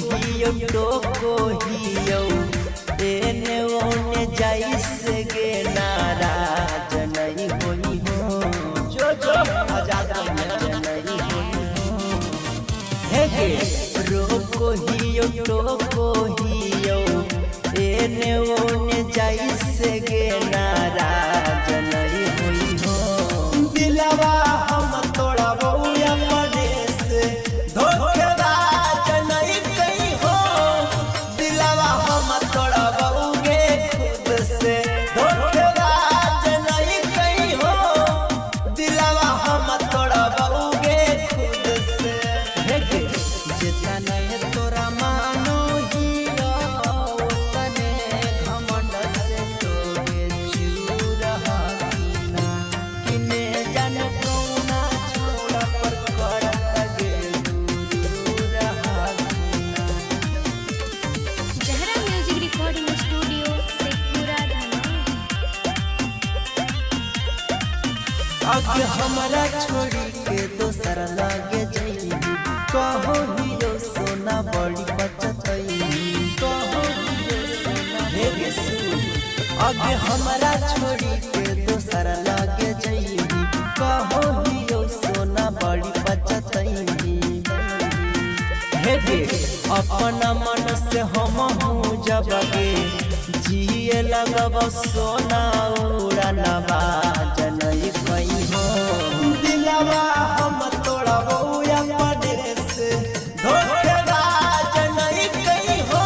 हियो टोको हियो एने ओने जाइसे गे नाराज नहीं होई हो जो आजाद नहीं होई हो हे गे रोको हियो टोको हियो एने ओने जाइसे गे नाराज नहीं होई हो दिलवा हम तोड़बो अपने से धोखेबाज नहीं कहीं हो दिलवा हम तोड़बोगे खुद से धोखेबाज नहीं कहीं हो दिलवा हम तोड़बोगे खुद से जितना नहीं तोरा मानो हियो उतने घमंड से तोगे चूर हाकिना किने जाने कौना छोड़ा पर करत गे दूर हाकिना। जहरा music recording studio Sheikhpura Dhanaur. आगे हमरा छोड़ी के दोसर लागे जई कहो हियो सोना बड़ी बचतई कहो हियो सोना हे गेसु आगे हमरा छोड़ी के दोसर लागे जई कहो हियो सोना बड़ी बचतई हे गे अपना मन से हम हूँ जबगे जिए लगब सोना उड़ाना बाज नहीं कहीं हो दिलवा हम तोड़बो अपने से धोखेबाज नहीं कहीं हो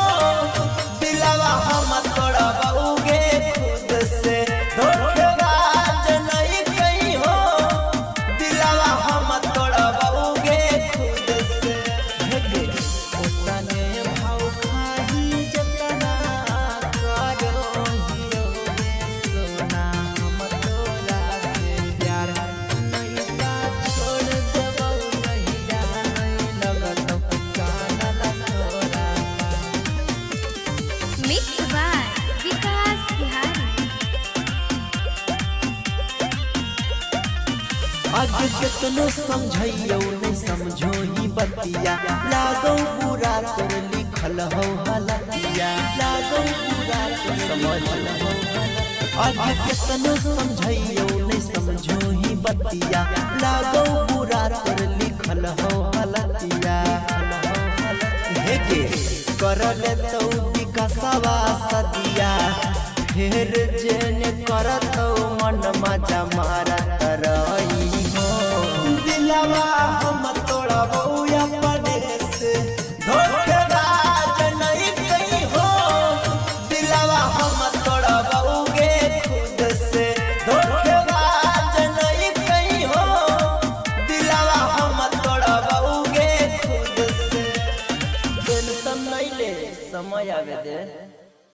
दिलवा हम तोड़बोगे खुद से धोखेबाज नहीं कहीं हो दिलवा हम तोड़बोगे खुद से उतने भाव खाही जतना करो हियो सोना हम तोरा से प्यार नहीं का छोड़ देबो नहीं लगतो काना तोरा। मिक्स बाय विकास बिहारी। आज कितनो समझइयो नहीं समझो ही बतिया लागो पूरा तोर लिखल हो हलतिया लागो पूरा तोर समझल हो आज कितनो समझइयो नहीं समझो ही बतिया लागो पूरा तोर लिखल हो हलतिया हे गे कर ले तो विकासवा सदिया फिर जेने करतो मन मजा मारत रही हो दिलवा